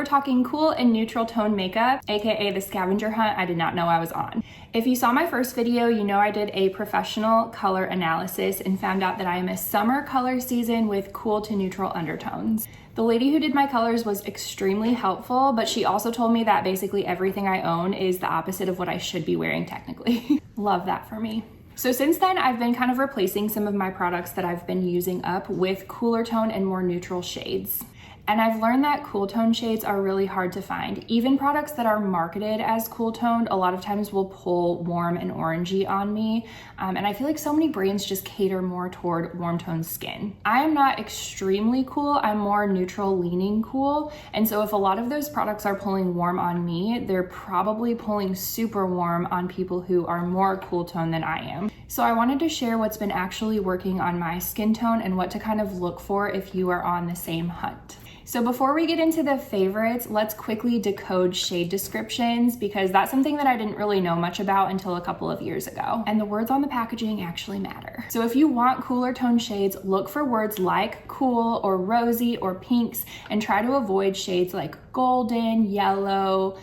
talking cool and neutral tone makeup, aka the scavenger hunt I did not know I was on. If you saw my first video, you know I did a professional color analysis and found out that I am a summer color season with cool to neutral undertones. The lady who did my colors was extremely helpful, but she also told me that basically everything I own is the opposite of what I should be wearing technically. Love that for me. So since then, I've been kind of replacing some of my products that I've been using up with cooler tone and more neutral shades. And I've learned that cool tone shades are really hard to find. Even products that are marketed as cool toned, a lot of times will pull warm and orangey on me. And I feel like so many brands just cater more toward warm toned skin. I am not extremely cool, I'm more neutral leaning cool. And so if a lot of those products are pulling warm on me, they're probably pulling super warm on people who are more cool tone than I am. So I wanted to share what's been actually working on my skin tone and what to kind of look for if you are on the same hunt. So before we get into the favorites, let's quickly decode shade descriptions because that's something that I didn't really know much about until a couple of years ago. And the words on the packaging actually matter. So if you want cooler tone shades, look for words like cool or rosy or pinks and try to avoid shades like golden, yellow,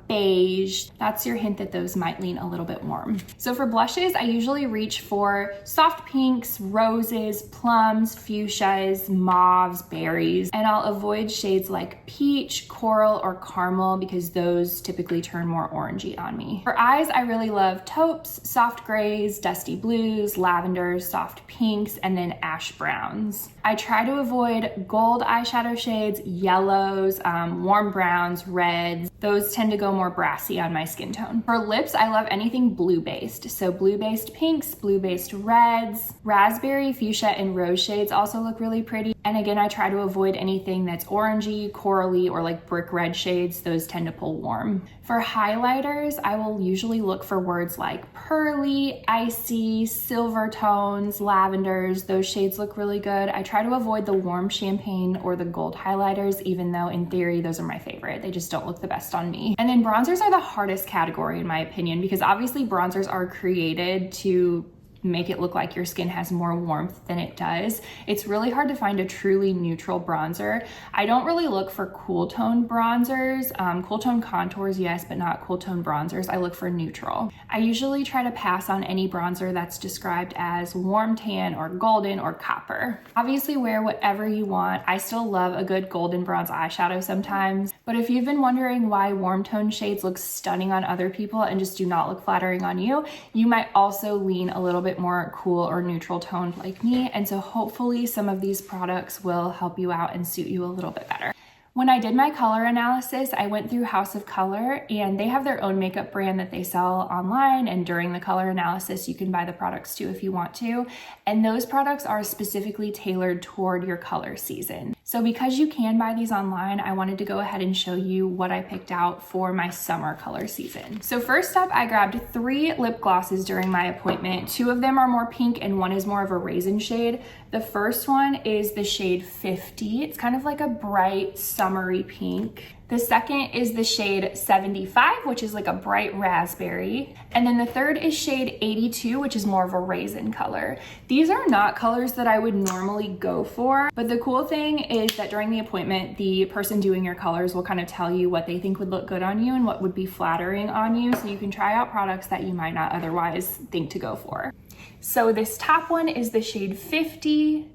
beige. That's your hint that those might lean a little bit warm. So for blushes, I usually reach for soft pinks, roses, plums, fuchsias, mauves, berries, and I'll avoid shades like peach, coral, or caramel because those typically turn more orangey on me. For eyes, I really love taupes, soft grays, dusty blues, lavenders, soft pinks, and then ash browns. I try to avoid gold eyeshadow shades, yellows, warm browns, reds. Those tend to go more brassy on my skin tone. For lips, I love anything blue-based. So blue-based pinks, blue-based reds, raspberry, fuchsia, and rose shades also look really pretty. And again, I try to avoid anything that's orangey, corally, or like brick red shades. Those tend to pull warm. For highlighters, I will usually look for words like pearly, icy, silver tones, lavenders. Those shades look really good. I try to avoid the warm champagne or the gold highlighters, even though in theory, those are my favorite. They just don't look the best on me. And then bronzers are the hardest category in my opinion, because obviously bronzers are created to make it look like your skin has more warmth than it does. It's really hard to find a truly neutral bronzer. I don't really look for cool tone bronzers. Cool tone contours, yes, but not cool tone bronzers. I look for neutral. I usually try to pass on any bronzer that's described as warm tan or golden or copper. Obviously wear whatever you want. I still love a good golden bronze eyeshadow sometimes, but if you've been wondering why warm tone shades look stunning on other people and just do not look flattering on you, you might also lean a little bit more cool or neutral toned like me. And so hopefully some of these products will help you out and suit you a little bit better. When I did my color analysis, I went through House of Color and they have their own makeup brand that they sell online, and during the color analysis, you can buy the products too if you want to. And those products are specifically tailored toward your color season. So because you can buy these online, I wanted to go ahead and show you what I picked out for my summer color season. So first up, I grabbed 3 lip glosses during my appointment. 2 of them are more pink and 1 is more of a raisin shade. The first one is the shade 50. It's kind of like a bright summery pink. The second is the shade 75, which is like a bright raspberry. And then the third is shade 82, which is more of a raisin color. These are not colors that I would normally go for, but the cool thing is that during the appointment, the person doing your colors will kind of tell you what they think would look good on you and what would be flattering on you, so you can try out products that you might not otherwise think to go for. So this top one is the shade 50,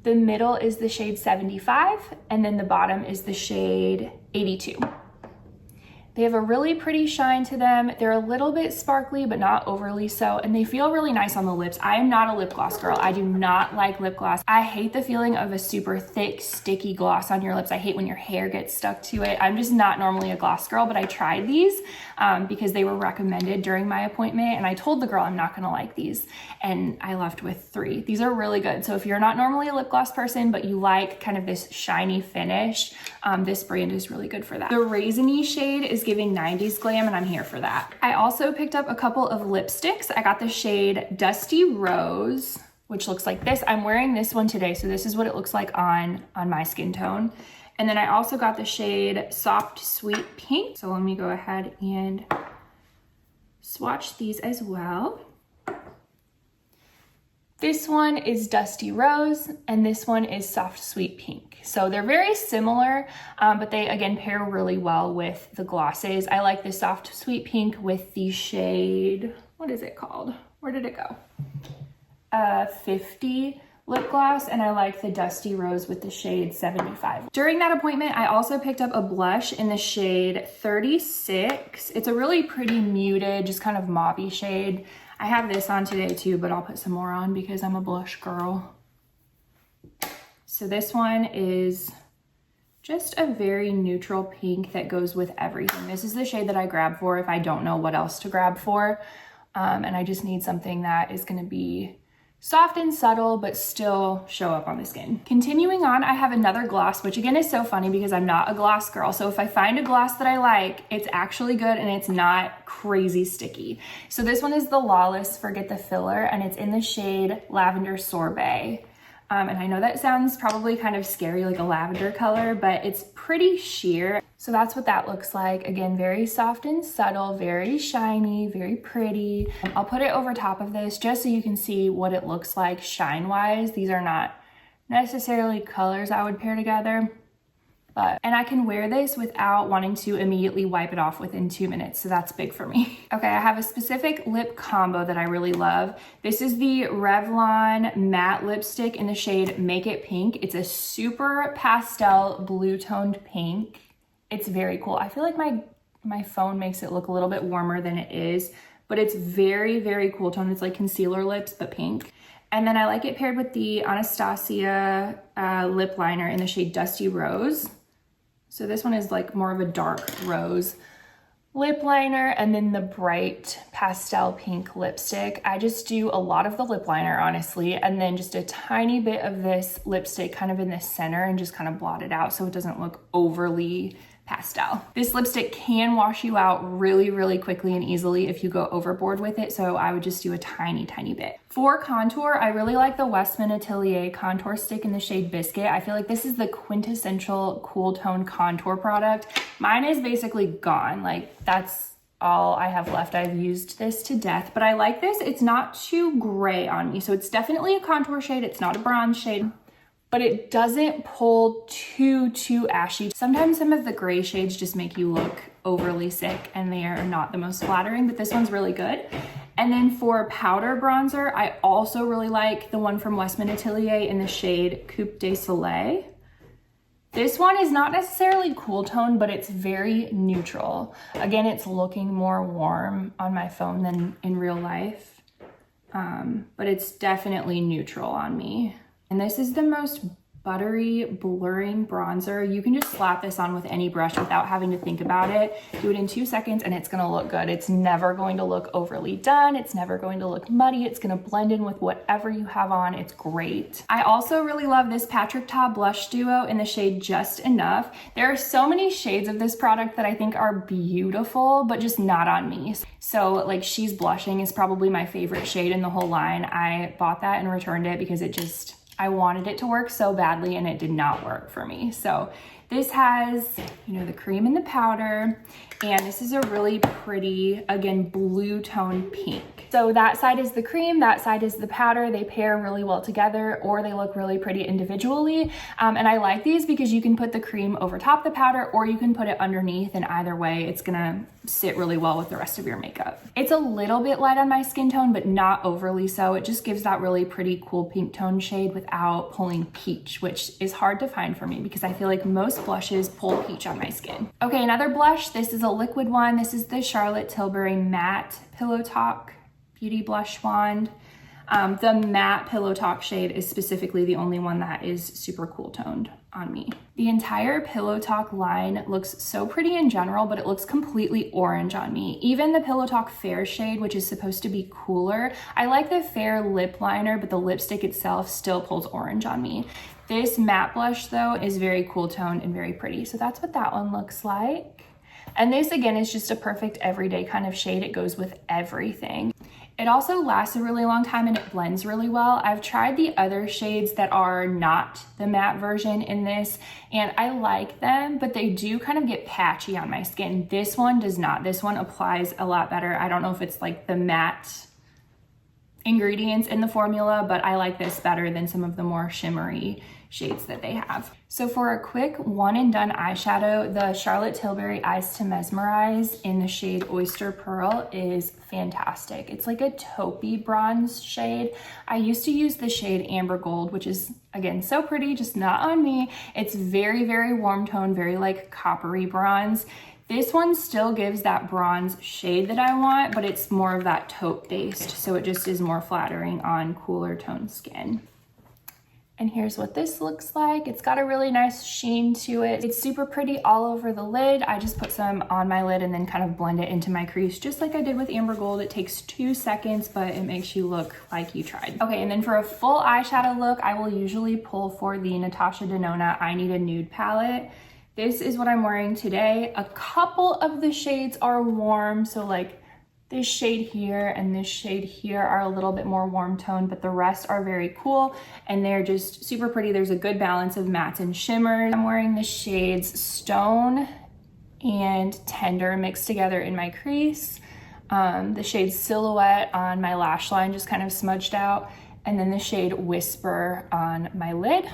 the middle is the shade 75, and then the bottom is the shade 82. They have a really pretty shine to them. They're a little bit sparkly, but not overly so, and they feel really nice on the lips. I am not a lip gloss girl. I do not like lip gloss. I hate the feeling of a super thick, sticky gloss on your lips. I hate when your hair gets stuck to it. I'm just not normally a gloss girl, but I tried these because they were recommended during my appointment, and I told the girl I'm not gonna like these, and I left with 3. These are really good. So if you're not normally a lip gloss person, but you like kind of this shiny finish, this brand is really good for that. The raisiny shade is giving 90s glam, and I'm here for that. I also picked up a couple of lipsticks. I got the shade Dusty Rose, which looks like this. I'm wearing this one today, so this is what it looks like on my skin tone. And then I also got the shade Soft Sweet Pink. So let me go ahead and swatch these as well. This one is Dusty Rose, and this one is Soft Sweet Pink. So they're very similar, but they again pair really well with the glosses. I like the Soft Sweet Pink with the shade, what is it called? Where did it go? 50 lip gloss, and I like the Dusty Rose with the shade 75. During that appointment, I also picked up a blush in the shade 36. It's a really pretty muted, just kind of mauvey shade. I have this on today too, but I'll put some more on because I'm a blush girl. So this one is just a very neutral pink that goes with everything. This is the shade that I grab for if I don't know what else to grab for. And I just need something that is gonna be soft and subtle, but still show up on the skin. Continuing on, I have another gloss, which again is so funny because I'm not a gloss girl. So if I find a gloss that I like, it's actually good and it's not crazy sticky. So this one is the Lawless Forget the Filler, and it's in the shade Lavender Sorbet. And I know that sounds probably kind of scary, like a lavender color, but it's pretty sheer. So that's what that looks like. Again, very soft and subtle, very shiny, very pretty. I'll put it over top of this just so you can see what it looks like shine-wise. These are not necessarily colors I would pair together, and I can wear this without wanting to immediately wipe it off within 2 minutes, so that's big for me. Okay, I have a specific lip combo that I really love. This is the Revlon matte lipstick in the shade Make It Pink. It's a super pastel blue toned pink. It's very cool. I feel like my phone makes it look a little bit warmer than it is, but it's very, very cool tone. It's like concealer lips, but pink. And then I like it paired with the Anastasia lip liner in the shade Dusty Rose. So this one is like more of a dark rose lip liner, and then the bright pastel pink lipstick. I just do a lot of the lip liner, honestly, and then just a tiny bit of this lipstick kind of in the center and just kind of blot it out so it doesn't look overly pastel. This lipstick can wash you out really, really quickly and easily if you go overboard with it, so I would just do a tiny, tiny bit. For contour, I really like the Westman Atelier contour stick in the shade Biscuit. I feel like this is the quintessential cool tone contour product. Mine is basically gone, like that's all I have left. I've used this to death, but I like this. It's not too gray on me, so it's definitely a contour shade. It's not a bronze shade, but it doesn't pull too ashy. Sometimes some of the gray shades just make you look overly sick and they are not the most flattering, but this one's really good. And then for powder bronzer, I also really like the one from Westman Atelier in the shade Coup de Soleil. This one is not necessarily cool tone, but it's very neutral. Again, it's looking more warm on my phone than in real life, but it's definitely neutral on me. And this is the most buttery, blurring bronzer. You can just slap this on with any brush without having to think about it. Do it in 2 seconds and it's gonna look good. It's never going to look overly done. It's never going to look muddy. It's gonna blend in with whatever you have on. It's great. I also really love this Patrick Ta blush duo in the shade Just Enough. There are so many shades of this product that I think are beautiful, but just not on me. So like She's Blushing is probably my favorite shade in the whole line. I bought that and returned it because I wanted it to work so badly and it did not work for me. So this has, you know, the cream and the powder, and this is a really pretty, again, blue tone pink. So that side is the cream, that side is the powder. They pair really well together, or they look really pretty individually. And I like these because you can put the cream over top the powder, or you can put it underneath, and either way, it's gonna sit really well with the rest of your makeup. It's a little bit light on my skin tone, but not overly so. It just gives that really pretty cool pink tone shade without pulling peach, which is hard to find for me because I feel like most blushes pull peach on my skin. Okay, another blush. This is a liquid one. This is the Charlotte Tilbury Matte Pillow Talk Beauty Blush Wand. The matte Pillow Talk shade is specifically the only one that is super cool toned on me. The entire Pillow Talk line looks so pretty in general, but it looks completely orange on me. Even the Pillow Talk Fair shade, which is supposed to be cooler, I like the fair lip liner, but the lipstick itself still pulls orange on me. This matte blush though is very cool toned and very pretty. So that's what that one looks like. And this again is just a perfect everyday kind of shade. It goes with everything. It also lasts a really long time and it blends really well. I've tried the other shades that are not the matte version in this, and I like them, but they do kind of get patchy on my skin. This one does not. This one applies a lot better. I don't know if it's like the matte ingredients in the formula, but I like this better than some of the more shimmery shades that they have. So for a quick one and done eyeshadow, the Charlotte Tilbury Eyes to Mesmerize in the shade Oyster Pearl is fantastic. It's like a taupey bronze shade. I used to use the shade Amber Gold, which is, again, so pretty, just not on me. It's very, very warm tone, very like coppery bronze. This one still gives that bronze shade that I want, but it's more of that taupe based, so it just is more flattering on cooler tone skin. And here's what this looks like. It's got a really nice sheen to it. It's super pretty all over the lid. I just put some on my lid and then kind of blend it into my crease, just like I did with Amber Gold. It takes 2 seconds, but it makes you look like you tried. Okay, and then for a full eyeshadow look, I will usually pull for the Natasha Denona I Need a Nude palette. This is what I'm wearing today. A couple of the shades are warm, so like this shade here and this shade here are a little bit more warm tone, but the rest are very cool and they're just super pretty. There's a good balance of mattes and shimmers. I'm wearing the shades Stone and Tender mixed together in my crease. The shade Silhouette on my lash line just kind of smudged out, and then the shade Whisper on my lid.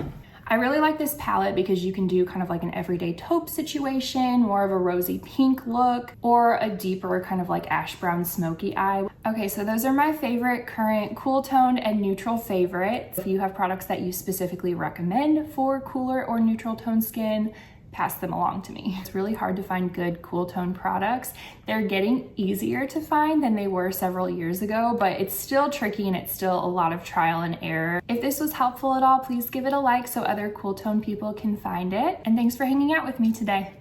I really like this palette because you can do kind of like an everyday taupe situation, more of a rosy pink look, or a deeper kind of like ash brown smoky eye. Okay, so those are my favorite current cool tone and neutral favorites. If you have products that you specifically recommend for cooler or neutral tone skin, pass them along to me. It's really hard to find good cool tone products. They're getting easier to find than they were several years ago, but it's still tricky and it's still a lot of trial and error. If this was helpful at all, please give it a like so other cool tone people can find it. And thanks for hanging out with me today.